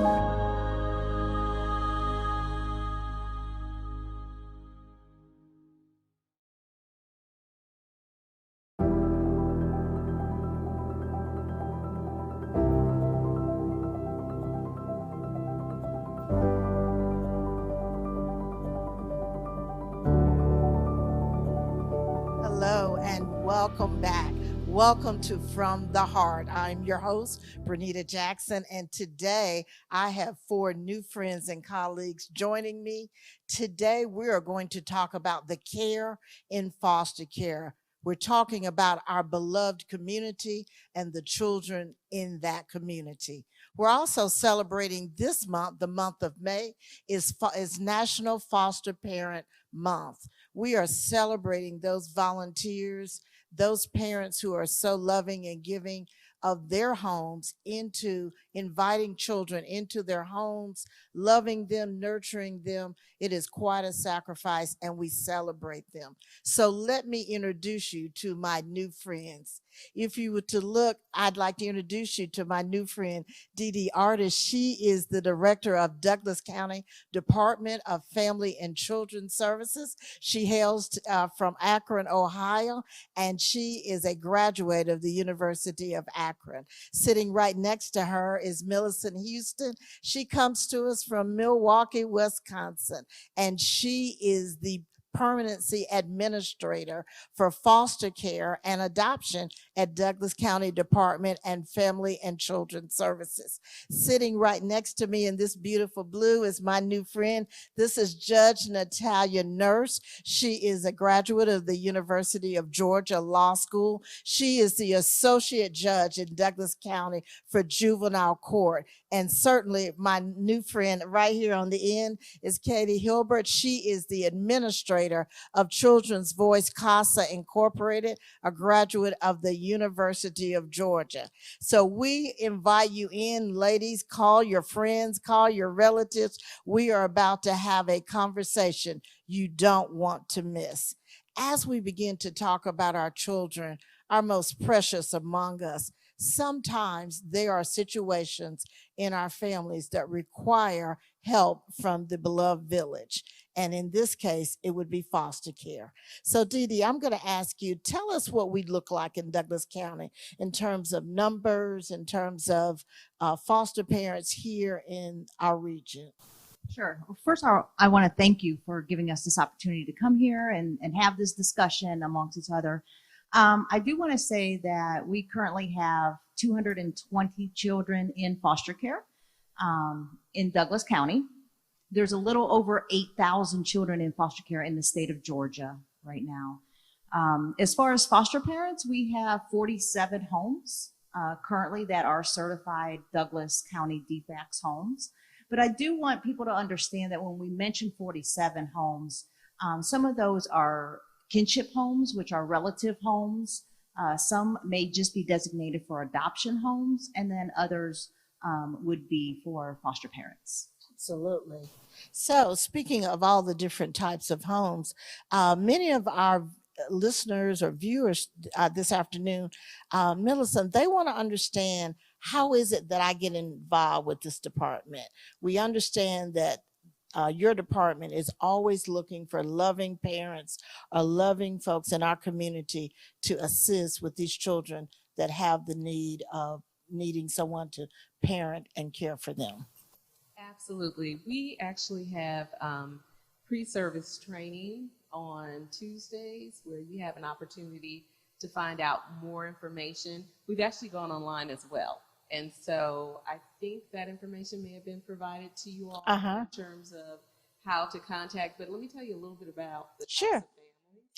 Hello and welcome back. Welcome to From the Heart. I'm your host, Bernita Jackson, and today I have four new friends and colleagues joining me. Today we are going to talk about the care in foster care. We're talking about our beloved community and the children in that community. We're also celebrating this month, the month of May, is National Foster Parent Month. We are celebrating those volunteers, those parents who are so loving and giving of their homes into inviting children into their homes, loving them, nurturing them. It is quite a sacrifice, and we celebrate them. So let me introduce you to my new friends. If you were to look, I'd like to introduce you to my new friend, Dee Dee Artist. She is the director of Douglas County Department of Family and Children's Services. She hails from Akron, Ohio, and she is a graduate of the University of Akron. Sitting right next to her is Millicent Houston. She comes to us from Milwaukee, Wisconsin, and she is the permanency administrator for foster care and adoption at Douglas County Department and Family and Children's Services. Sitting right next to me in this beautiful blue is my new friend. This is Judge Natalia Nurse. She is a graduate of the University of Georgia Law School. She is the associate judge in Douglas County for juvenile court. And certainly my new friend right here on the end is Katie Hilbert. She is the administrator of Children's Voice CASA Incorporated, a graduate of the University of Georgia. So we invite you in, ladies. Call your friends, call your relatives. We are about to have a conversation you don't want to miss. As we begin to talk about our children, our most precious among us, sometimes there are situations in our families that require help from the beloved village. And in this case, it would be foster care. So, Dee Dee, I'm going to ask you, tell us what we look like in Douglas County in terms of numbers, in terms of foster parents here in our region. Sure. Well, first, I want to thank you for giving us this opportunity to come here and have this discussion amongst each other. I do want to say that we currently have 220 children in foster care in Douglas County. There's a little over 8,000 children in foster care in the state of Georgia right now. As far as foster parents, we have 47 homes currently that are certified Douglas County DFACS homes. But I do want people to understand that when we mention 47 homes, some of those are kinship homes, which are relative homes. Some may just be designated for adoption homes, and then others would be for foster parents. Absolutely. So, speaking of all the different types of homes, many of our listeners or viewers this afternoon, Millicent, they want to understand, how is it that I get involved with this department? We understand that your department is always looking for loving parents or loving folks in our community to assist with these children that have the need of needing someone to parent and care for them. Absolutely. We actually have pre-service training on Tuesdays where you have an opportunity to find out more information. We've actually gone online as well. And so I think that information may have been provided to you all in terms of how to contact. But let me tell you a little bit about the types of families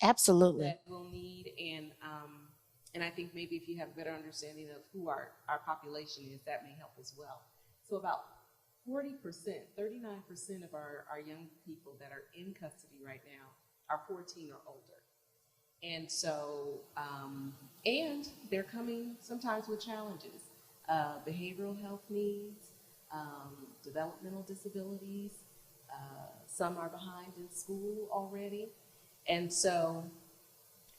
Absolutely. that we'll need. And I think maybe if you have a better understanding of who our population is, that may help as well. So about 40%, 39% of our young people that are in custody right now are 14 or older. And so, and they're coming sometimes with challenges, behavioral health needs, developmental disabilities. Some are behind in school already. And so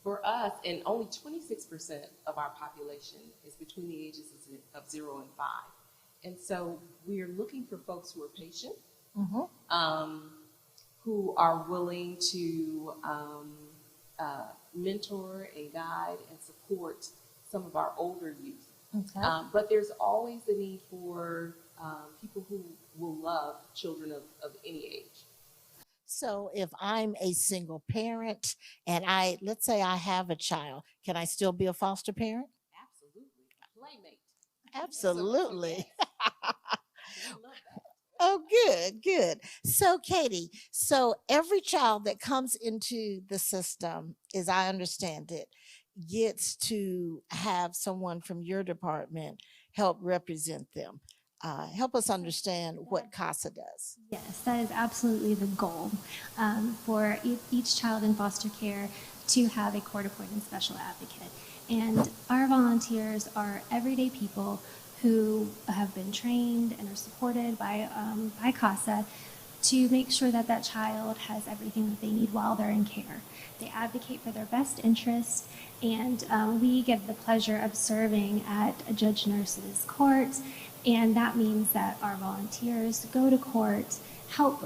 for us, and only 26% of our population is between the ages of 0 and 5. And so we're looking for folks who are patient, Mm-hmm. who are willing to mentor and guide and support some of our older youth. Okay. But there's always the need for people who will love children of any age. So if I'm a single parent and let's say I have a child, can I still be a foster parent? Absolutely. Playmate. Absolutely. I love that. Oh, good, good. So, Katie, so every child that comes into the system, as I understand it, gets to have someone from your department help represent them. Help us understand what CASA does. Yes, that is absolutely the goal for each child in foster care to have a court-appointed special advocate. And our volunteers are everyday people who have been trained and are supported by CASA to make sure that that child has everything that they need while they're in care. They advocate for their best interests, and we get the pleasure of serving at a judge nurse's court, and that means that our volunteers go to court, help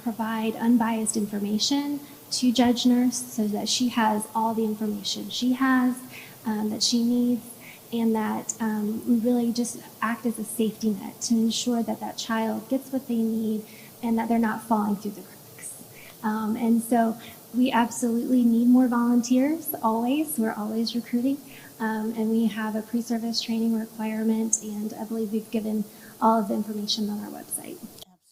provide unbiased information to judge nurse so that she has all the information she has that she needs, and that we really just act as a safety net to ensure that that child gets what they need and that they're not falling through the cracks. And so we absolutely need more volunteers always. We're always recruiting. And we have a pre-service training requirement, and I believe we've given all of the information on our website.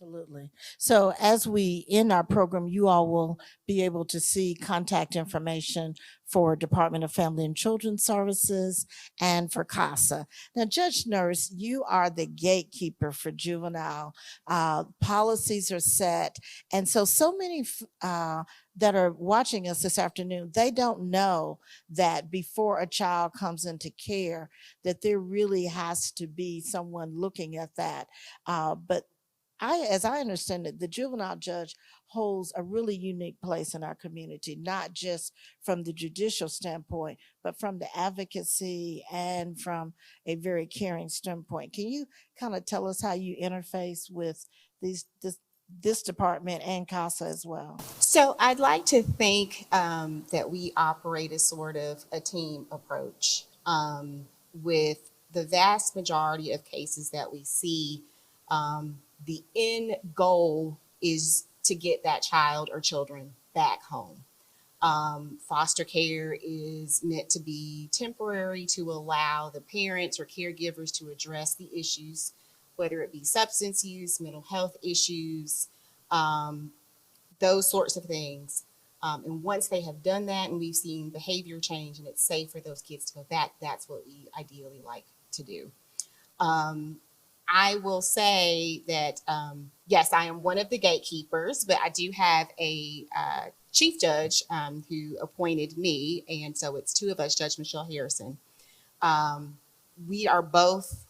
Absolutely. So, as we end our program, you all will be able to see contact information for Department of Family and Children Services and for CASA. Now, Judge Nurse, you are the gatekeeper for juvenile. Policies are set. And so many that are watching us this afternoon, they don't know that before a child comes into care, that there really has to be someone looking at that. But as I understand it, the juvenile judge holds a really unique place in our community, not just from the judicial standpoint, but from the advocacy and from a very caring standpoint. Can you kind of tell us how you interface with this department and CASA as well? So I'd like to think that we operate as sort of a team approach with the vast majority of cases that we see. The end goal is to get that child or children back home. Foster care is meant to be temporary to allow the parents or caregivers to address the issues, whether it be substance use, mental health issues, those sorts of things. And once they have done that and we've seen behavior change and it's safe for those kids to go back, that's what we ideally like to do. I will say that, yes, I am one of the gatekeepers, but I do have a chief judge who appointed me. And so it's two of us, Judge Michelle Harrison. We are both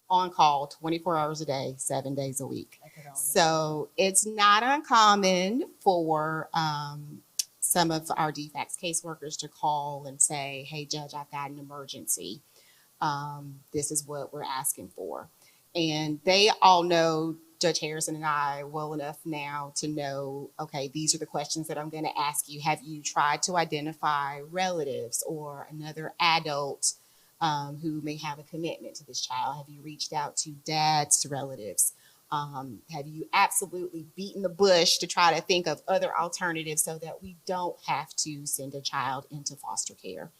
on call 24 hours a day, 7 days a week. So it's not uncommon for some of our DFACS caseworkers to call and say, hey, Judge, I've got an emergency. This is what we're asking for. And they all know Judge Harrison and I well enough now to know, okay, these are the questions that I'm going to ask you. Have you tried to identify relatives or another adult who may have a commitment to this child? Have you reached out to dad's relatives? Have you absolutely beaten the bush to try to think of other alternatives so that we don't have to send a child into foster care?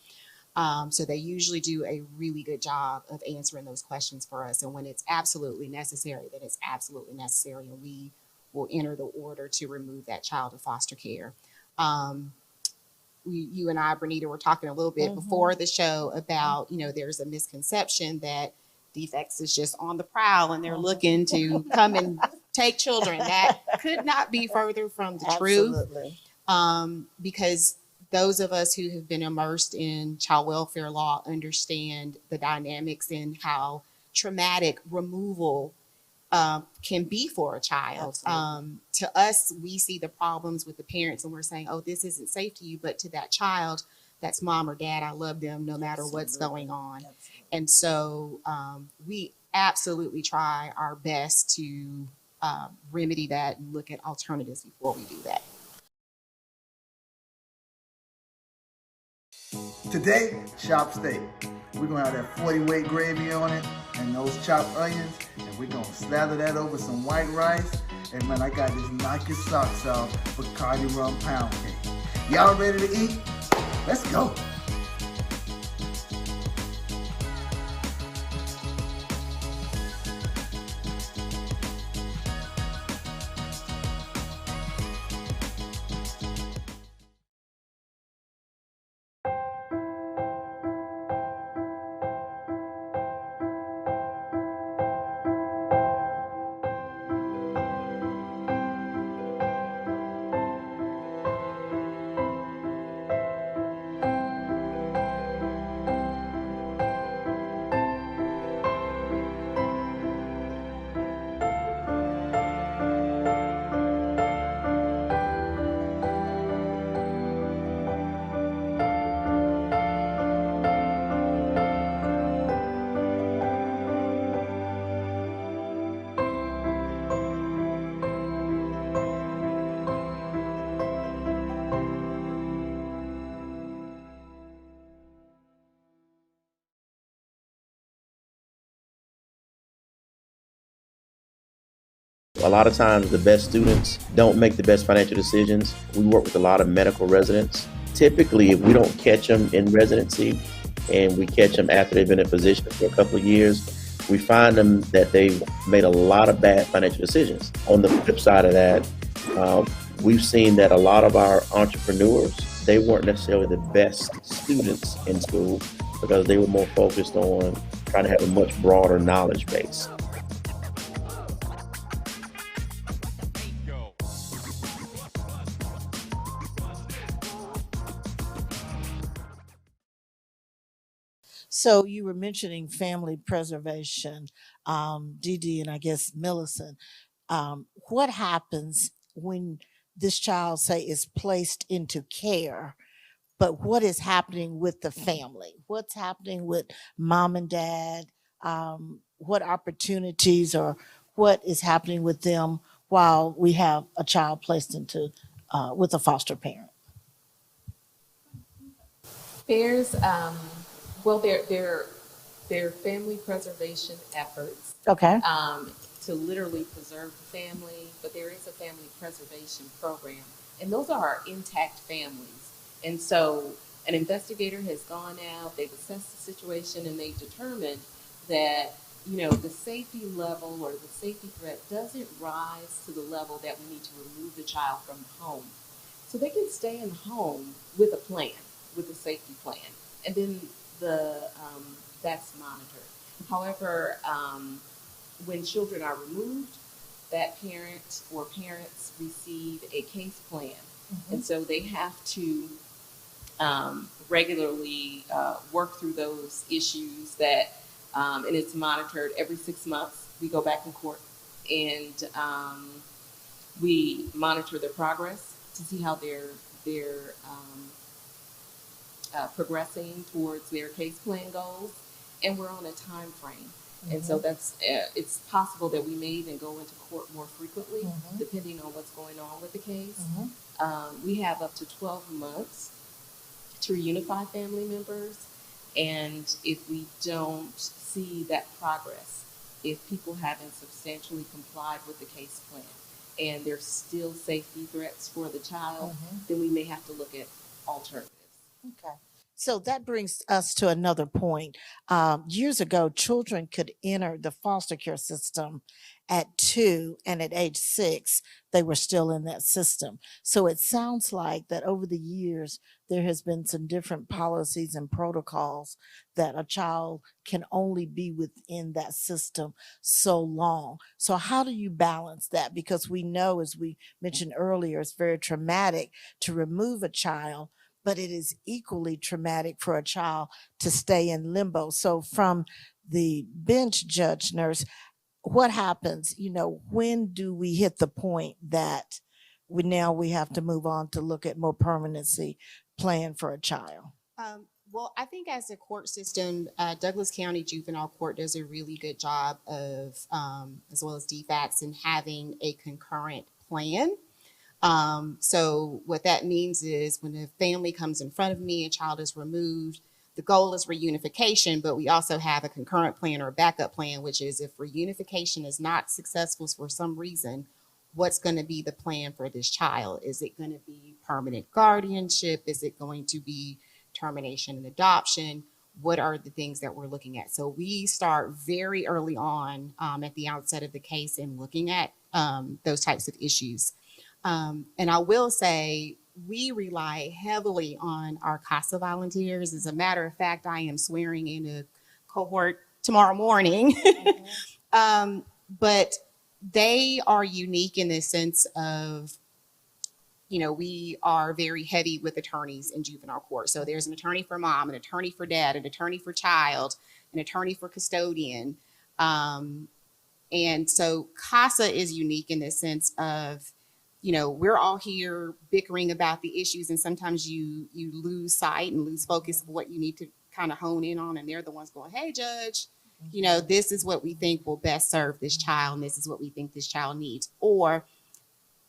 So they usually do a really good job of answering those questions for us. And when it's absolutely necessary, then it's absolutely necessary, and we will enter the order to remove that child to foster care. You and I, Bernita, were talking a little bit before the show about, there's a misconception that DFACS is just on the prowl and they're looking to come and take children. That could not be further from the truth. Because those of us who have been immersed in child welfare law understand the dynamics and how traumatic removal can be for a child. To us, we see the problems with the parents and we're saying, oh, this isn't safe to you. But to that child, that's mom or dad. I love them no matter what's going on. And so we absolutely try our best to remedy that and look at alternatives before we do that. Today, chopped steak. We're gonna have that 40 weight gravy on it and those chopped onions, and we're gonna slather that over some white rice. And man, I got this knock your socks off Bacardi rum pound cake. Y'all ready to eat? Let's go. A lot of times the best students don't make the best financial decisions. We work with a lot of medical residents. Typically, if we don't catch them in residency and we catch them after they've been in position for a couple of years, we find them that they've made a lot of bad financial decisions. On the flip side of that, we've seen that a lot of our entrepreneurs, they weren't necessarily the best students in school because they were more focused on trying to have a much broader knowledge base. So you were mentioning family preservation, Dee Dee, and I guess Millicent. What happens when this child, say, is placed into care? But what is happening with the family? What's happening with mom and dad? What opportunities or what is happening with them while we have a child placed into with a foster parent? There's well, there family preservation efforts Okay. to literally preserve the family, but there is a family preservation program, and those are intact families. And so an investigator has gone out, they've assessed the situation, and they've determined that, you know, the safety level or the safety threat doesn't rise to the level that we need to remove the child from the home. So they can stay in the home with a plan, with a safety plan, and then that's monitored. However, when children are removed, that parent or parents receive a case plan, and so they have to regularly work through those issues that, and it's monitored every 6 months. We go back in court and we monitor their progress to see how they're progressing towards their case plan goals, and we're on a time frame. And so that's it's possible that we may even go into court more frequently, depending on what's going on with the case. We have up to 12 months to reunify family members, and if we don't see that progress, if people haven't substantially complied with the case plan and there's still safety threats for the child, then we may have to look at alternatives. Okay. So that brings us to another point. Years ago, children could enter the foster care system at 2, and at age 6, they were still in that system. So it sounds like that over the years, there has been some different policies and protocols that a child can only be within that system so long. So how do you balance that? Because we know, as we mentioned earlier, it's very traumatic to remove a child, but it is equally traumatic for a child to stay in limbo. So from the bench, Judge Nurse, what happens, you know, when do we hit the point that we have to move on to look at more permanency plan for a child? Well, I think as a court system, Douglas County Juvenile Court does a really good job of, as well as DFACS, in having a concurrent plan. So what that means is when a family comes in front of me, a child is removed, the goal is reunification, but we also have a concurrent plan or a backup plan, which is if reunification is not successful for some reason, what's going to be the plan for this child? Is it going to be permanent guardianship? Is it going to be termination and adoption? What are the things that we're looking at? So we start very early on at the outset of the case in looking at those types of issues. And I will say we rely heavily on our CASA volunteers. As a matter of fact, I am swearing in a cohort tomorrow morning. But they are unique in the sense of, you know, we are very heavy with attorneys in juvenile court. So there's an attorney for mom, an attorney for dad, an attorney for child, an attorney for custodian. And so CASA is unique in the sense of, you know, we're all here bickering about the issues, and sometimes you lose sight and lose focus of what you need to kind of hone in on. And they're the ones going, hey, judge, you know, this is what we think will best serve this child, and this is what we think this child needs. Or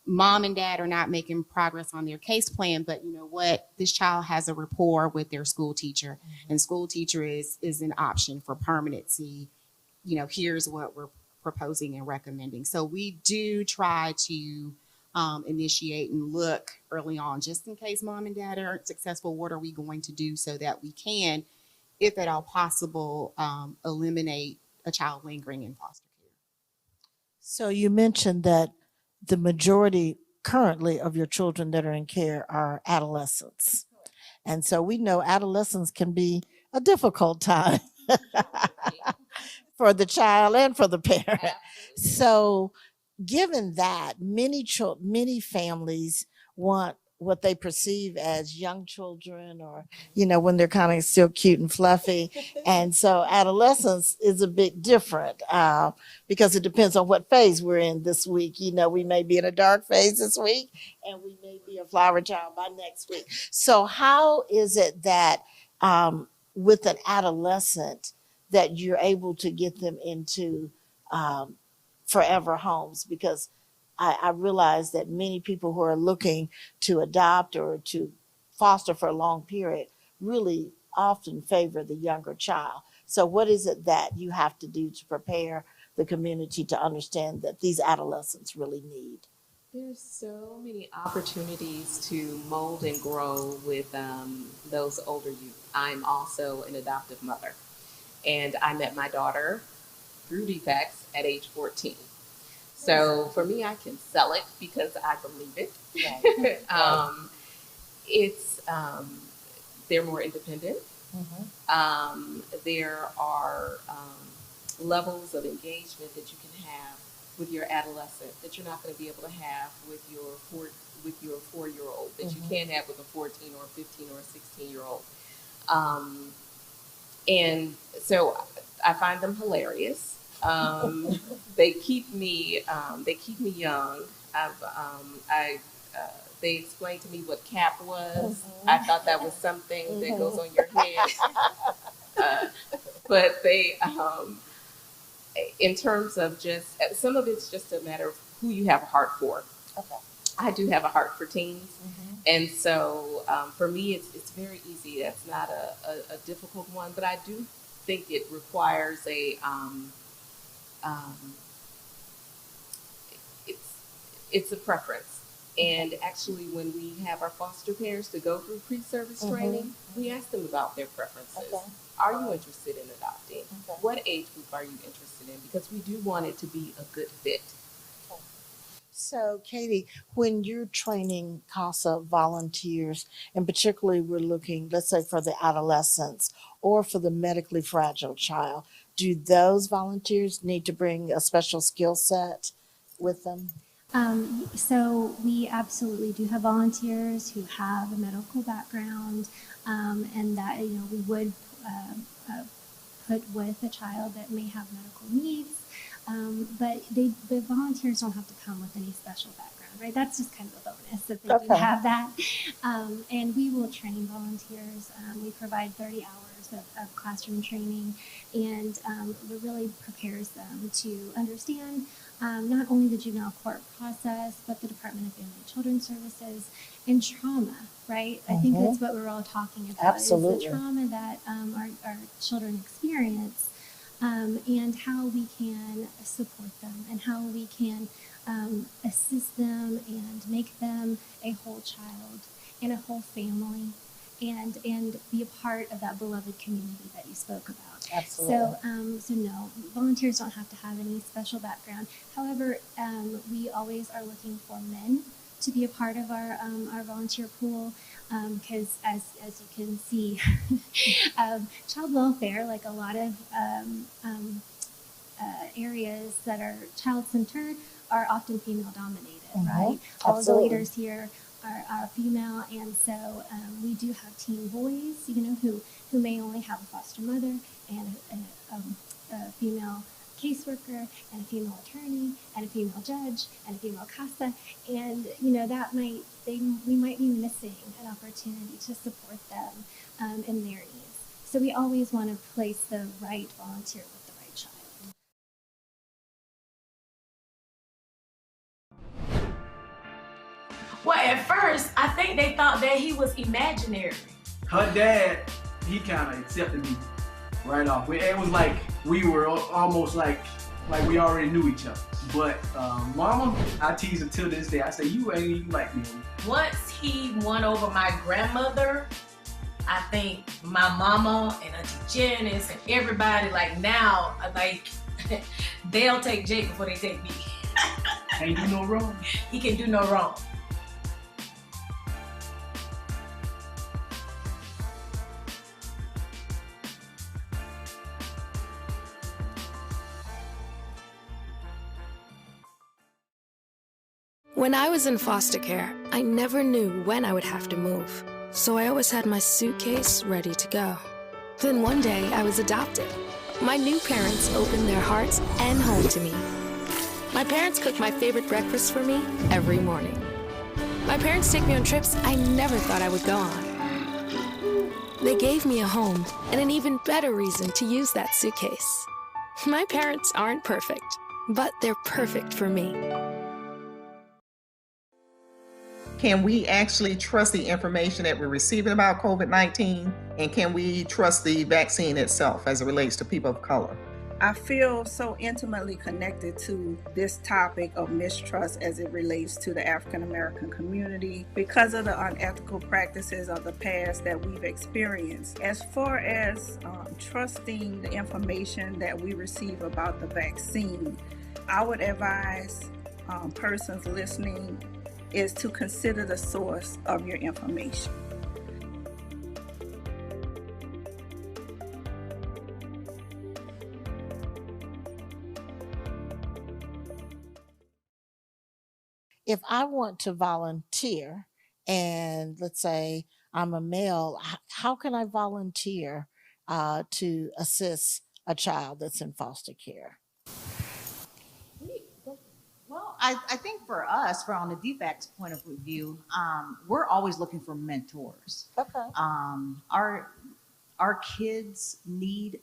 mom and dad are not making progress on their case plan, but you know what? This child has a rapport with their school teacher, and school teacher is an option for permanency. You know, here's what we're proposing and recommending. So we do try to initiate and look early on, just in case mom and dad aren't successful. What are we going to do so that we can, if at all possible, eliminate a child lingering in foster care? So you mentioned that the majority currently of your children that are in care are adolescents. And so we know adolescence can be a difficult time for the child and for the parent. So given that, many families want what they perceive as young children, or, you know, when they're kind of still cute and fluffy. And so adolescence is a bit different because it depends on what phase we're in this week. You know, we may be in a dark phase this week, and we may be a flower child by next week. So how is it that with an adolescent that you're able to get them into forever homes? Because I realize that many people who are looking to adopt or to foster for a long period really often favor the younger child. So what is it that you have to do to prepare the community to understand that these adolescents really need? There's so many opportunities to mold and grow with those older youth. I'm also an adoptive mother, and I met my daughter through DFACS at age 14. So for me, I can sell it because I believe it. Right. It's they're more independent. There are levels of engagement that you can have with your adolescent that you're not going to be able to have with your 4-year-old, that you can't have with a 14 or 15 or 16-year-old. And so I find them hilarious. They keep me young. They explained to me what CAP was. I thought that was something that goes on your head. But they, in terms of just, some of it's just a matter of who you have a heart for. Okay. I do have a heart for teens. And so for me, it's very easy. That's not a difficult one, but I do think it requires it's a preference. And actually, when we have our foster parents to go through pre-service training, we ask them about their preferences. Okay. Are you interested in adopting? Okay. What age group are you interested in? Because we do want it to be a good fit. So, Katie, when you're training CASA volunteers, and particularly we're looking, let's say, for the adolescents or for the medically fragile child, do those volunteers need to bring a special skill set with them? So we absolutely do have volunteers who have a medical background, and that, you know, we would put with a child that may have medical needs. But the volunteers don't have to come with any special background. background, right? That's just kind of a bonus that they do have that. And we will train volunteers. We provide 30 hours of classroom training, and it really prepares them to understand not only the juvenile court process, but the Department of Family and Children's Services and trauma, right? I think that's what we're all talking about. Absolutely. Is the trauma that our children experience, and how we can support them and how we can assist them and make them a whole child and a whole family, and be a part of that beloved community that you spoke about. Absolutely. So no, volunteers don't have to have any special background. However, we always are looking for men to be a part of our volunteer pool, because as you can see, child welfare, like a lot of areas that are child-centered, are often female-dominated, right? All of the leaders here are female, and so we do have teen boys, who may only have a foster mother and a female caseworker and a female attorney and a female judge and a female CASA, and we might be missing an opportunity to support them in their needs. So we always want to place the right volunteer with the right child. Well, at first, I think they thought that he was imaginary. Her dad, he kind of accepted me right off. It was like we were almost like we already knew each other. But Mama, I tease her till this day. I say, you ain't even like me. Once he won over my grandmother, I think my mama and Auntie Janice and everybody, now, they'll take Jake before they take me. Can't do no wrong. He can do no wrong. When I was in foster care, I never knew when I would have to move, so I always had my suitcase ready to go. Then one day, I was adopted. My new parents opened their hearts and home to me. My parents cook my favorite breakfast for me every morning. My parents take me on trips I never thought I would go on. They gave me a home and an even better reason to use that suitcase. My parents aren't perfect, but they're perfect for me. Can we actually trust the information that we're receiving about COVID-19? And can we trust the vaccine itself as it relates to people of color? I feel so intimately connected to this topic of mistrust as it relates to the African American community because of the unethical practices of the past that we've experienced. As far as trusting the information that we receive about the vaccine, I would advise persons listening is to consider the source of your information. If I want to volunteer, and let's say I'm a male, how can I volunteer to assist a child that's in foster care? Well, I think for us, from the DFAC's point of view, we're always looking for mentors. Okay. Our kids need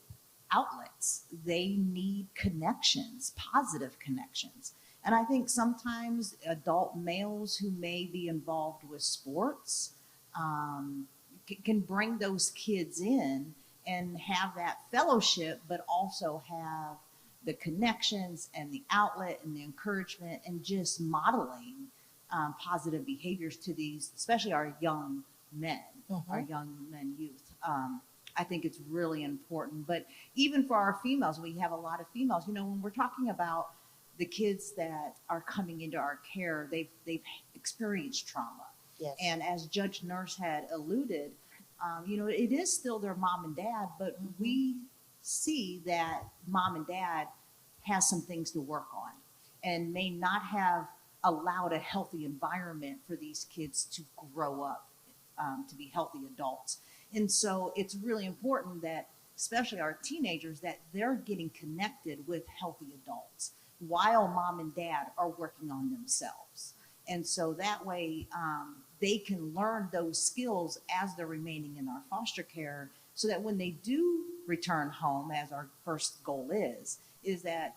outlets. They need connections, positive connections. And I think sometimes adult males who may be involved with sports can bring those kids in and have that fellowship, but also have the connections and the outlet and the encouragement and just modeling positive behaviors to these, especially our young men, our young men youth. I think it's really important. But even for our females, we have a lot of females, when we're talking about the kids that are coming into our care, they've experienced trauma. Yes. And as Judge Nurse had alluded, it is still their mom and dad, but we see that mom and dad has some things to work on and may not have allowed a healthy environment for these kids to grow up to be healthy adults. And so it's really important that, especially our teenagers, that they're getting connected with healthy adults while mom and dad are working on themselves. And so that way, they can learn those skills as they're remaining in our foster care, so that when they do return home, as our first goal is that,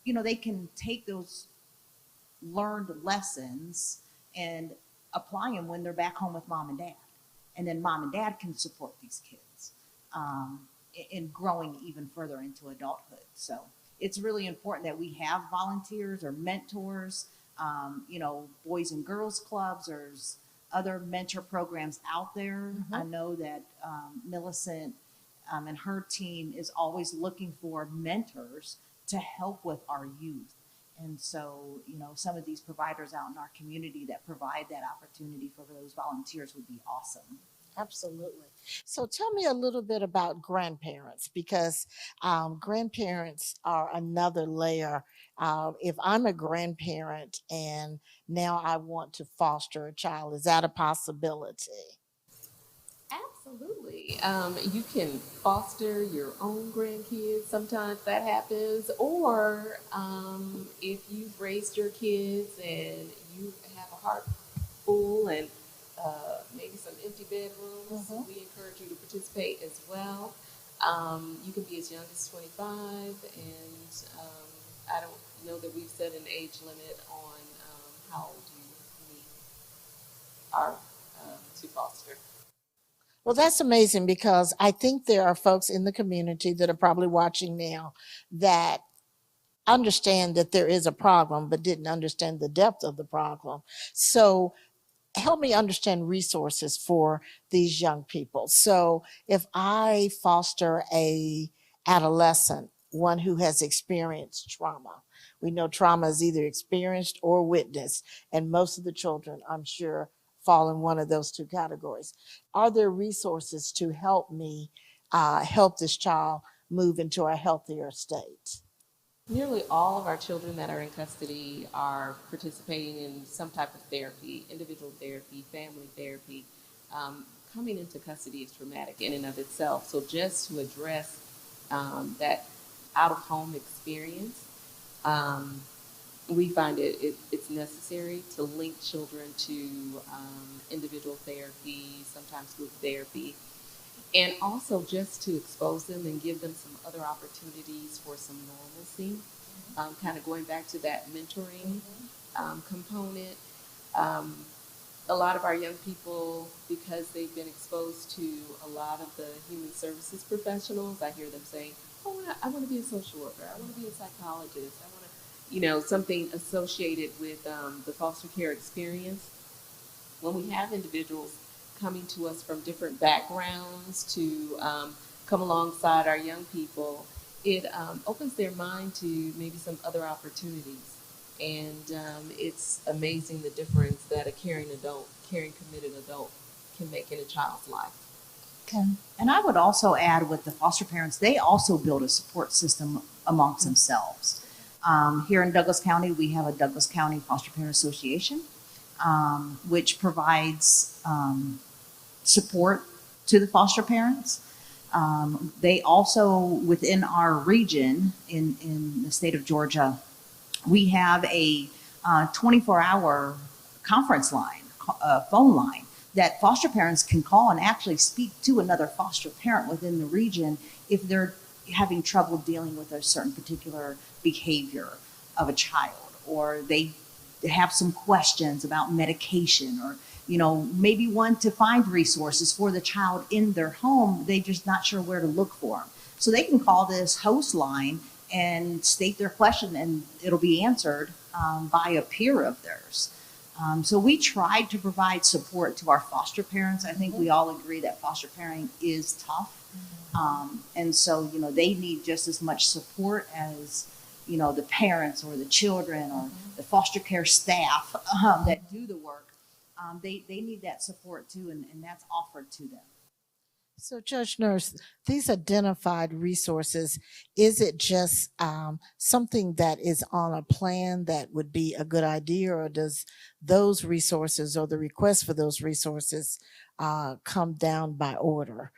they can take those learned lessons and apply them when they're back home with mom and dad. And then mom and dad can support these kids in growing even further into adulthood. So it's really important that we have volunteers or mentors, boys and girls clubs. There's other mentor programs out there. Mm-hmm. I know that Millicent and her team is always looking for mentors to help with our youth. And so, some of these providers out in our community that provide that opportunity for those volunteers would be awesome. Absolutely. So tell me a little bit about grandparents, because grandparents are another layer. If I'm a grandparent and now I want to foster a child, is that a possibility? Absolutely. You can foster your own grandkids. Sometimes that happens. Or if you've raised your kids and you have a heart full and maybe some empty bedrooms, we encourage you to participate as well. You can be as young as 25, and I don't know that we've set an age limit on how old you need are to foster. Well, that's amazing, because I think there are folks in the community that are probably watching now that understand that there is a problem, but didn't understand the depth of the problem. So help me understand resources for these young people. So if I foster a adolescent, one who has experienced trauma, we know trauma is either experienced or witnessed, and most of the children, I'm sure, fall in one of those two categories. Are there resources to help me help this child move into a healthier state? Nearly all of our children that are in custody are participating in some type of therapy, individual therapy, family therapy. Coming into custody is traumatic in and of itself. So just to address that out-of-home experience, we find it's necessary to link children to individual therapy, sometimes group therapy, and also just to expose them and give them some other opportunities for some normalcy. Kind of going back to that mentoring component. A lot of our young people, because they've been exposed to a lot of the human services professionals, I hear them saying, "Oh, I want to be a social worker. I want to be a psychologist. I want to," something associated with the foster care experience. When we have individuals coming to us from different backgrounds to come alongside our young people, it opens their mind to maybe some other opportunities. And it's amazing the difference that a caring adult, caring, committed adult can make in a child's life. Okay. And I would also add, with the foster parents, they also build a support system amongst themselves. Here in Douglas County, we have a Douglas County Foster Parent Association, which provides support to the foster parents. They also, within our region in the state of Georgia, we have a 24-hour conference line, phone line, that foster parents can call and actually speak to another foster parent within the region if they're having trouble dealing with a certain particular behavior of a child, or they have some questions about medication, or maybe want to find resources for the child in their home. They're just not sure where to look for them. So they can call this host line and state their question, and it'll be answered by a peer of theirs. So we tried to provide support to our foster parents. I think we all agree that foster parenting is tough. And so, they need just as much support as, the parents or the children or the foster care staff that do the work. They need that support too, and that's offered to them. So, Judge Nurse, these identified resources, is it just something that is on a plan that would be a good idea, or does those resources or the request for those resources come down by order?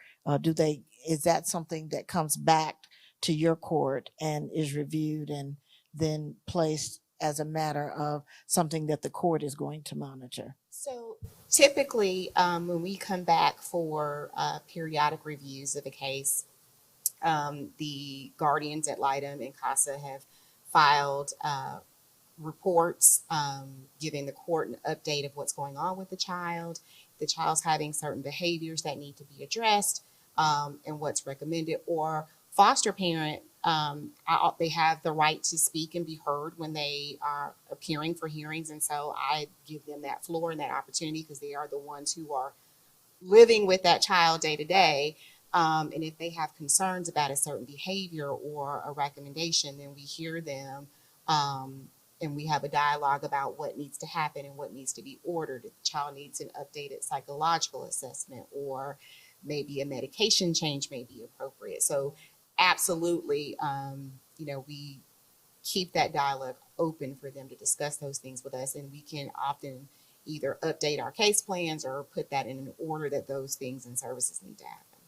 Is that something that comes back to your court and is reviewed and then placed as a matter of something that the court is going to monitor? So typically, when we come back for periodic reviews of a case, the guardians ad litem and CASA have filed reports giving the court an update of what's going on with the child. The child's having certain behaviors that need to be addressed, and what's recommended. Or foster parent, they have the right to speak and be heard when they are appearing for hearings. And so I give them that floor and that opportunity because they are the ones who are living with that child day to day. And if they have concerns about a certain behavior or a recommendation, then we hear them, and we have a dialogue about what needs to happen and what needs to be ordered. If the child needs an updated psychological assessment, or maybe a medication change may be appropriate. So absolutely, we keep that dialogue open for them to discuss those things with us, and we can often either update our case plans or put that in an order that those things and services need to happen.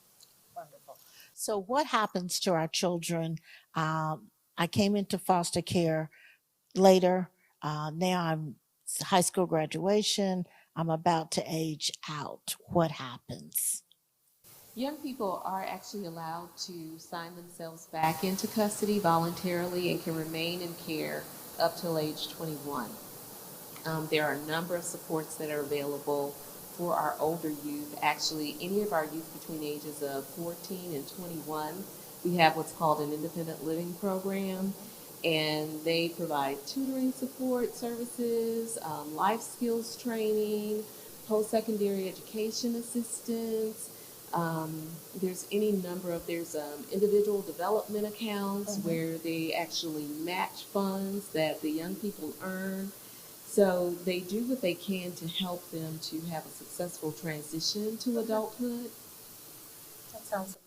Wonderful. So what happens to our children? I came into foster care later. Now I'm high school graduation. I'm about to age out. What happens? Young people are actually allowed to sign themselves back into custody voluntarily and can remain in care up till age 21. There are a number of supports that are available for our older youth. Actually, any of our youth between ages of 14 and 21, we have what's called an independent living program, and they provide tutoring support services, life skills training, post-secondary education assistance. There's any number of, individual development accounts where they actually match funds that the young people earn. So they do what they can to help them to have a successful transition to adulthood. That sounds amazing.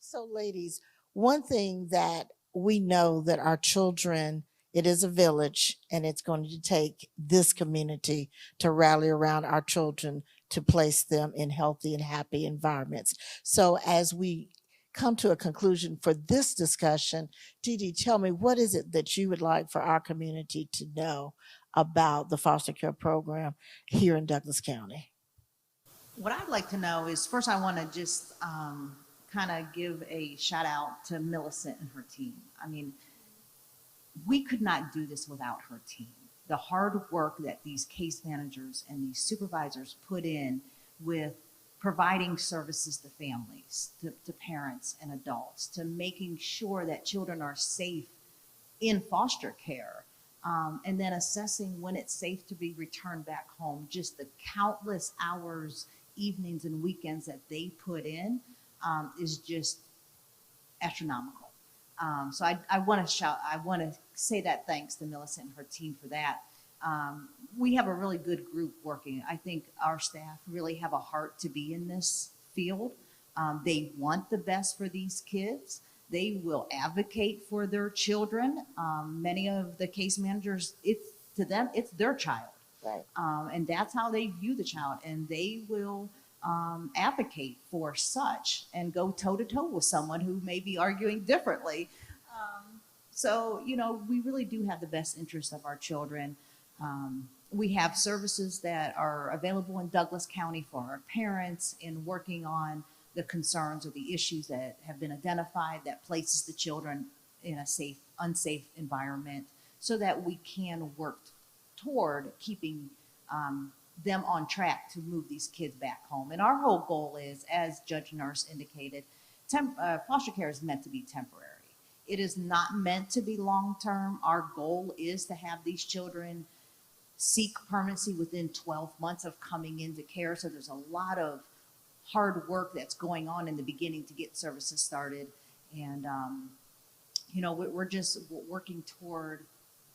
So ladies, one thing that we know that our children, it is a village, and it's going to take this community to rally around our children to place them in healthy and happy environments. So as we come to a conclusion for this discussion, Dee Dee, tell me, what is it that you would like for our community to know about the foster care program here in Douglas County? What I'd like to know is, first I want to just kind of give a shout out to Millicent and her team. I mean, we could not do this without her team. The hard work that these case managers and these supervisors put in with providing services to families, to parents and adults, to making sure that children are safe in foster care, and then assessing when it's safe to be returned back home. Just the countless hours, evenings and weekends that they put in is just astronomical. So I want to say that thanks to Millicent and her team for that. We have a really good group working. I think our staff really have a heart to be in this field. They want the best for these kids. They will advocate for their children. Many of the case managers, to them, it's their child. Right. And that's how they view the child. And they will advocate for such and go toe-to-toe with someone who may be arguing differently. So, we really do have the best interest of our children. We have services that are available in Douglas County for our parents in working on the concerns or the issues that have been identified that places the children in a unsafe environment, so that we can work toward keeping them on track to move these kids back home. And our whole goal is, as Judge Nurse indicated, foster care is meant to be temporary. It is not meant to be long-term. Our goal is to have these children seek permanency within 12 months of coming into care. So there's a lot of hard work that's going on in the beginning to get services started. And, we're just working toward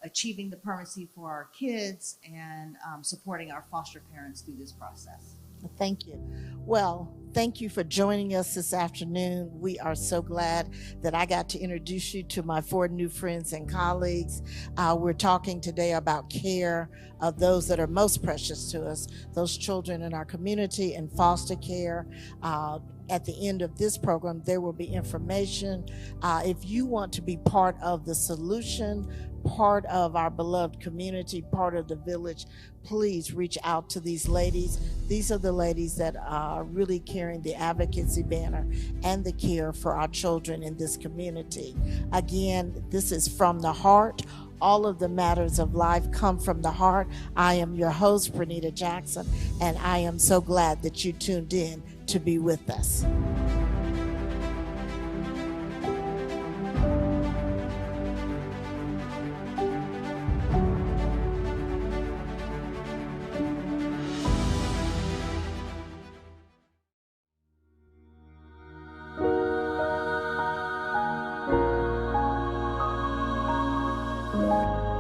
achieving the permanency for our kids and supporting our foster parents through this process. Thank you. Well, thank you for joining us this afternoon. We are so glad that I got to introduce you to my 4 new friends and colleagues. We're talking today about care of those that are most precious to us, those children in our community and foster care. At the end of this program, there will be information. If you want to be part of the solution, part of our beloved community, part of the village, please reach out to these ladies. These are the ladies that are really carrying the advocacy banner and the care for our children in this community. Again, this is From the Heart. All of the matters of life come from the heart. I am your host, Bernita Jackson, and I am so glad that you tuned in to be with us. Thank you.